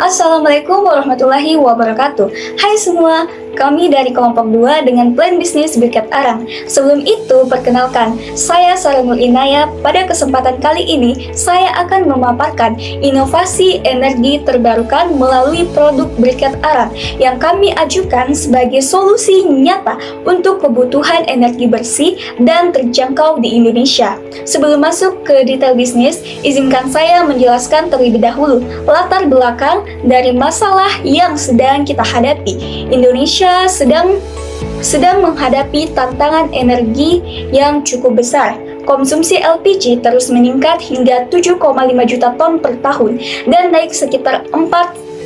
Assalamualaikum warahmatullahi wabarakatuh. Hai semua, kami dari kelompok 2 dengan plan bisnis Briket Arang. Sebelum itu, perkenalkan, saya Saranul Inaya. Pada kesempatan kali ini, saya akan memaparkan inovasi energi terbarukan melalui produk Briket Arang yang kami ajukan sebagai solusi nyata untuk kebutuhan energi bersih dan terjangkau di Indonesia. Sebelum masuk ke detail bisnis, izinkan saya menjelaskan terlebih dahulu latar belakang dari masalah yang sedang kita hadapi. Indonesia sedang menghadapi tantangan energi yang cukup besar. Konsumsi LPG terus meningkat hingga 7,5 juta ton per tahun dan naik sekitar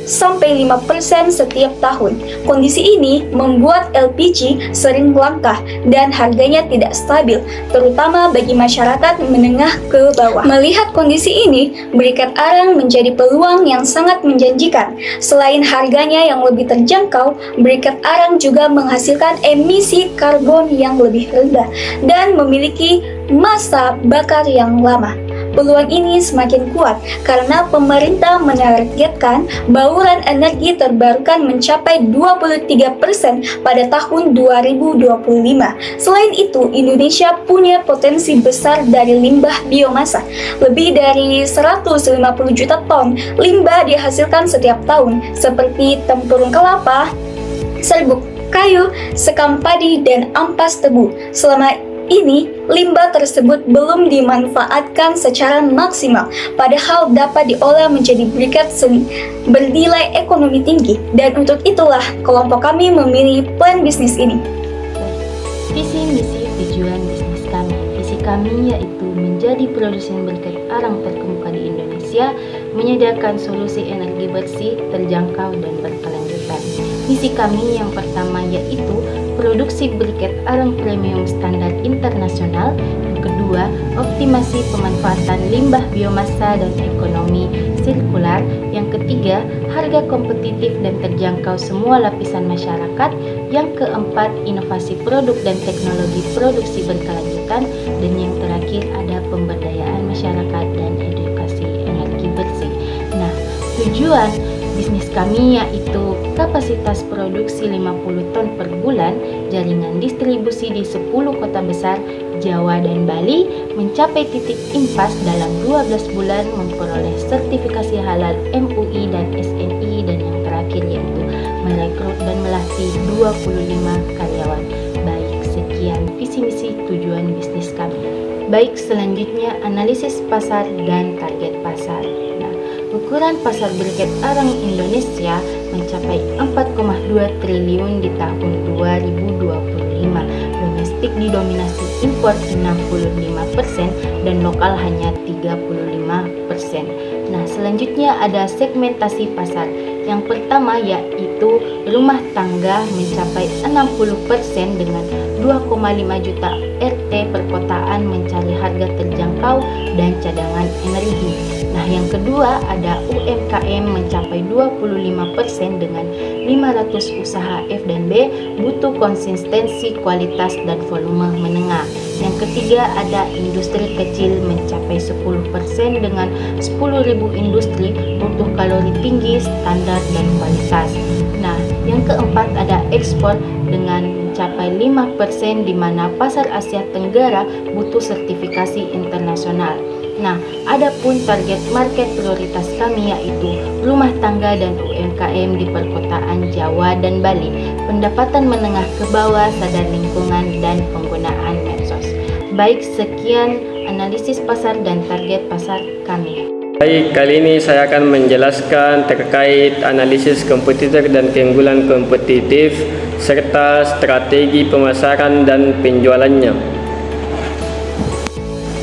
4-5% setiap tahun. Kondisi ini membuat LPG sering langka dan harganya tidak stabil, terutama bagi masyarakat menengah ke bawah. Melihat kondisi ini, Briket Arang menjadi peluang yang sangat menjanjikan. Selain harganya yang lebih terjangkau, Briket Arang juga menghasilkan emisi karbon yang lebih rendah dan memiliki masa bakar yang lama. Peluang ini semakin kuat karena pemerintah menargetkan bauran energi terbarukan mencapai 23% pada tahun 2025. Selain itu, Indonesia punya potensi besar dari limbah biomasa. Lebih dari 150 juta ton limbah dihasilkan setiap tahun, seperti tempurung kelapa, serbuk kayu, sekam padi, dan ampas tebu. Selama ini, limbah tersebut belum dimanfaatkan secara maksimal, padahal dapat diolah menjadi briket bernilai ekonomi tinggi. Dan untuk itulah, kelompok kami memilih plan bisnis ini. Visi, misi, tujuan bisnis kami. Visi kami yaitu menjadi produsen briket arang terkemuka di Indonesia, menyediakan solusi energi bersih, terjangkau, dan berkelanjutan. Misi kami yang pertama yaitu produksi briket arang premium standar internasional. Yang kedua, optimasi pemanfaatan limbah biomasa dan ekonomi sirkular. Yang ketiga, harga kompetitif dan terjangkau semua lapisan masyarakat. Yang keempat, inovasi produk dan teknologi produksi berkelanjutan. Dan yang terakhir, ada pemberdayaan masyarakat dan edukasi energi bersih. Nah, tujuan bisnis kami yaitu kapasitas produksi 50 ton per bulan, jaringan distribusi di 10 kota besar Jawa dan Bali, mencapai titik impas dalam 12 bulan, memperoleh sertifikasi halal MUI dan SNI, dan yang terakhir yaitu merekrut dan melatih 25 karyawan. Baik, sekian visi misi tujuan bisnis kami. Baik, selanjutnya analisis pasar dan target pasar. Ukuran pasar briket arang Indonesia mencapai 4,2 triliun di tahun 2025. Domestik didominasi impor 65% dan lokal hanya 35%. Nah, selanjutnya ada segmentasi pasar. Yang pertama yaitu rumah tangga mencapai 60% dengan 2,5 juta RT perkotaan mencari harga terjangkau dan cadangan energi. Nah, yang kedua ada UMKM mencapai 25% dengan 500 usaha F dan B, butuh konsistensi kualitas dan volume menengah. Yang ketiga ada industri kecil mencapai 10% dengan 10.000 industri, butuh kalori tinggi, standar dan kualitas. Nah, yang keempat ada ekspor dengan mencapai 5% di mana pasar Asia Tenggara butuh sertifikasi internasional. Nah, adapun target market prioritas kami yaitu rumah tangga dan UMKM di perkotaan Jawa dan Bali, pendapatan menengah ke bawah, sadar lingkungan, dan penggunaan medsos. Baik, sekian analisis pasar dan target pasar kami. Baik, kali ini saya akan menjelaskan terkait analisis kompetitor dan keunggulan kompetitif serta strategi pemasaran dan penjualannya.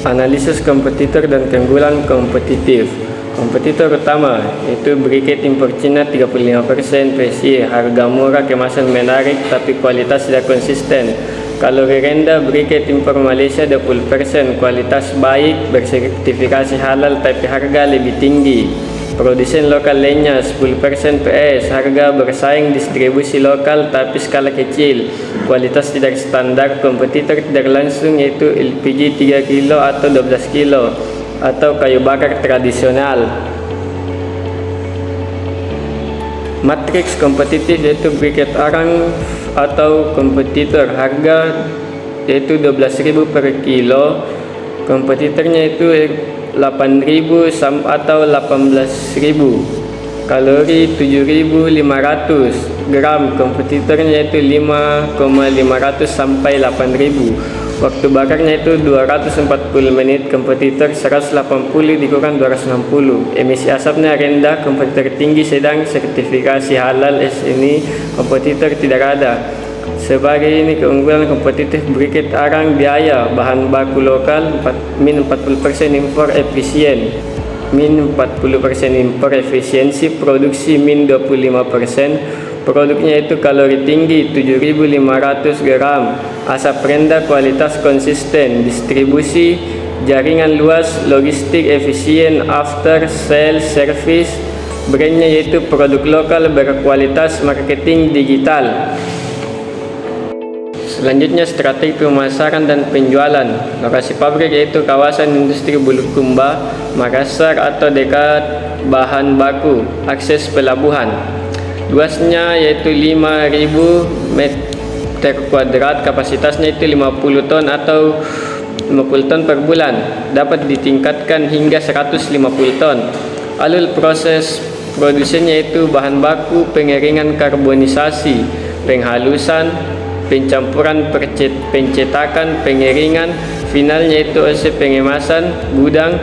Analisis kompetitor dan keunggulan kompetitif. Kompetitor utama itu briket impor Cina 35%, PSI, harga murah, kemasan menarik tapi kualitas tidak konsisten. Kalori rendah briket impor Malaysia 20%, kualitas baik, bersertifikasi halal tapi harga lebih tinggi. Produsen lokal lainnya 10% PS, harga bersaing, distribusi lokal tapi skala kecil, kualitas tidak standar. Kompetitor tidak langsung yaitu LPG 3 kilo atau 12 kilo atau kayu bakar tradisional. Matriks kompetitif yaitu briket arang atau kompetitor, harga yaitu 12.000 per kilo. Kompetitornya itu 8.000 atau 18.000. Kalori 7.500 gram. Kompetitornya itu 5,500 sampai 8.000. Waktu bakarnya itu 240 menit. Kompetitor 180 dikurang 260. Emisi asapnya rendah. Kompetitor tinggi sedang. Sertifikasi halal SNI. Kompetitor tidak ada. Sebagai ini keunggulan kompetitif briket arang: biaya bahan baku lokal min 40%, impor efisien min 40%, impor efisiensi produksi min 25%. Produknya itu kalori tinggi 7.500 gram, asap rendah, kualitas konsisten, distribusi jaringan luas, logistik efisien, after sales service. Brandnya yaitu produk lokal berkualitas, marketing digital. Selanjutnya strategi pemasaran dan penjualan. Lokasi pabrik yaitu kawasan industri Bulukumba, Makassar atau dekat bahan baku. Akses pelabuhan. Luasnya yaitu 5.000 meter kuadrat, kapasitasnya itu 50 ton atau 50 ton per bulan, dapat ditingkatkan hingga 150 ton. Alur proses produksinya itu bahan baku, pengeringan karbonisasi, penghalusan, pencampuran, pencetakan, pengeringan, finalnya itu pengemasan, gudang.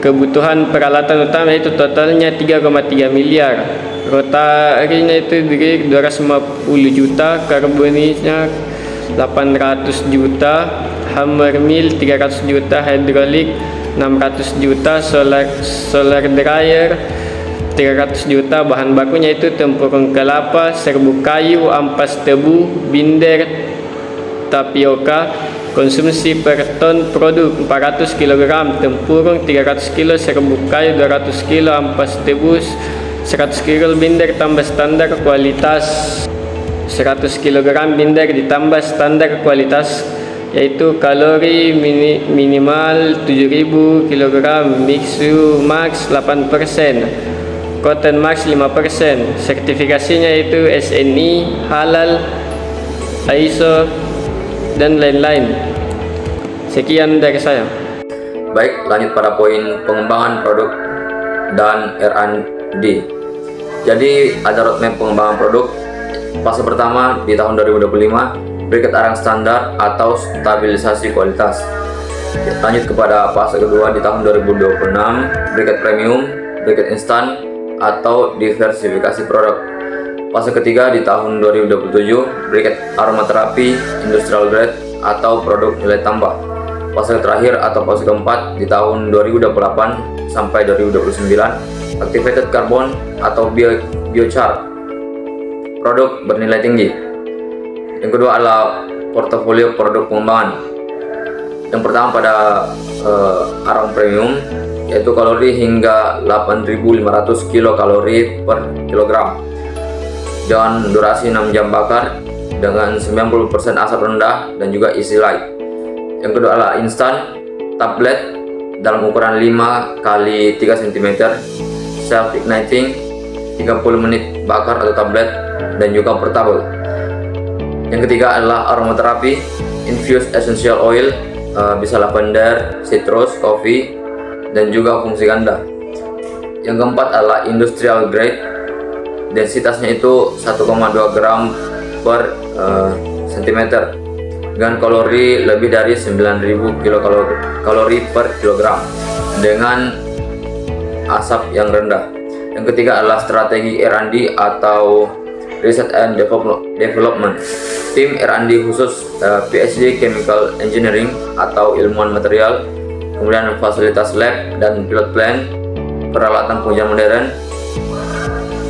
Kebutuhan peralatan utama itu totalnya 3,3 miliar. Rotarinya itu 250 juta, karbonisnya 800 juta, hammer mill 300 juta, hidrolik 600 juta, solar dryer 300 juta. Bahan bakunya itu tempurung kelapa, serbuk kayu, ampas tebu, binder, tapioka. Konsumsi per ton produk 400 kg, tempurung 300 kg, serbuk kayu 200 kg, ampas tebu 100 kg, binder tambah standar kualitas 100 kg binder ditambah standar kualitas, yaitu kalori minimal 7.000 kg, mixu max 8%, cotton max 5%. Sertifikasinya itu SNI, halal, ISO dan lain-lain. Sekian dari saya. Baik, lanjut pada poin pengembangan produk dan R&D. Jadi ada roadmap pengembangan produk. Fase pertama di tahun 2025, briket arang standar atau stabilisasi kualitas. Lanjut kepada fase kedua di tahun 2026, briket premium, briket instan atau diversifikasi produk. Fase ketiga di tahun 2027, briket aromaterapi, industrial grade atau produk nilai tambah. Fase terakhir atau fase keempat di tahun 2028 sampai 2029, activated carbon atau biochar, produk bernilai tinggi. Yang kedua adalah portofolio produk pengembangan. Yang pertama pada arang premium, yaitu kalori hingga 8.500 kilokalori per kilogram dan durasi 6 jam bakar dengan 90% asap rendah dan juga isi light. Yang kedua adalah instan tablet dalam ukuran 5 x 3 cm, self igniting, 30 menit bakar atau tablet, dan juga portable. Yang ketiga adalah aromaterapi, infused essential oil, bisa lavender, citrus, coffee, dan juga fungsi ganda. Yang keempat adalah industrial grade, densitasnya itu 1,2 gram per cm dengan kalori lebih dari 9.000 kilokalori per kilogram dengan asap yang rendah. Yang ketiga adalah strategi R&D atau Research and Development. Tim R&D khusus PhD Chemical Engineering atau ilmuwan material, kemudian fasilitas lab dan pilot plant, peralatan pengujian modern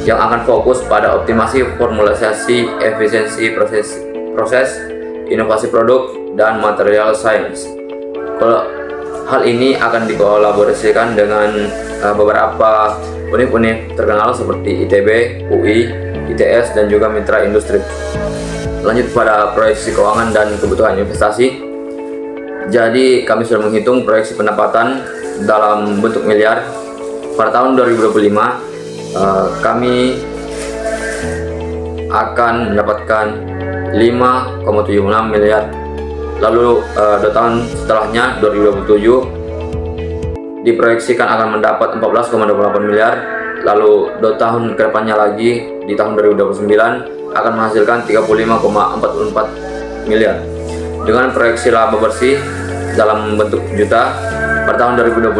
yang akan fokus pada optimasi formulasi, efisiensi proses, inovasi produk, dan material science. Kalau hal ini akan dikolaborasikan dengan beberapa univ-univ terkenal seperti ITB, UI, ITS, dan juga mitra industri. Lanjut pada proyeksi keuangan dan kebutuhan investasi. Jadi kami sudah menghitung proyeksi pendapatan dalam bentuk miliar. Pada tahun 2025 kami akan mendapatkan 5,76 miliar. Lalu 2 tahun setelahnya 2027 diproyeksikan akan mendapat 14,28 miliar. Lalu 2 tahun kedepannya lagi di tahun 2029 akan menghasilkan 35,44 miliar. Dengan proyeksi laba bersih dalam bentuk juta, per tahun 2025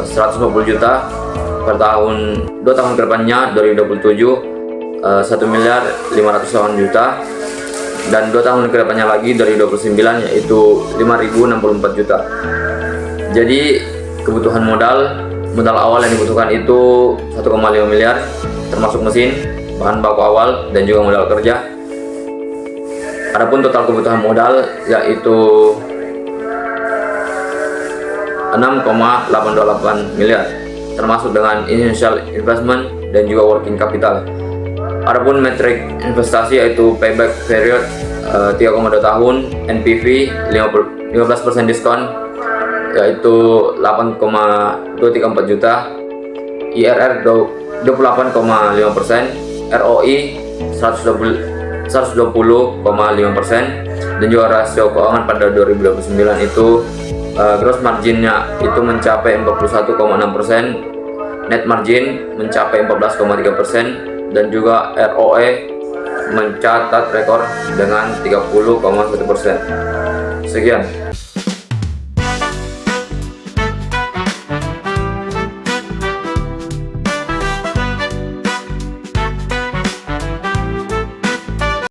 150 juta, per tahun 2 tahun kedepannya 2027 1 miliar 508 juta, dan 2 tahun kedepannya lagi dari 29 yaitu 5.064 juta. Jadi kebutuhan modal awal yang dibutuhkan itu 1,5 miliar termasuk mesin, bahan baku awal, dan juga modal kerja. Adapun total kebutuhan modal yaitu 6,828 miliar termasuk dengan initial investment dan juga working capital. Adapun metrik investasi yaitu payback period 3,2 tahun, NPV 15% diskon yaitu 8,234 juta, IRR 28,5%, ROI 120,5%, dan juga rasio keuangan pada 2029 itu gross marginnya itu mencapai 41,6%, net margin mencapai 14,3%, dan juga ROE mencatat rekor dengan 30,1%. Sekian.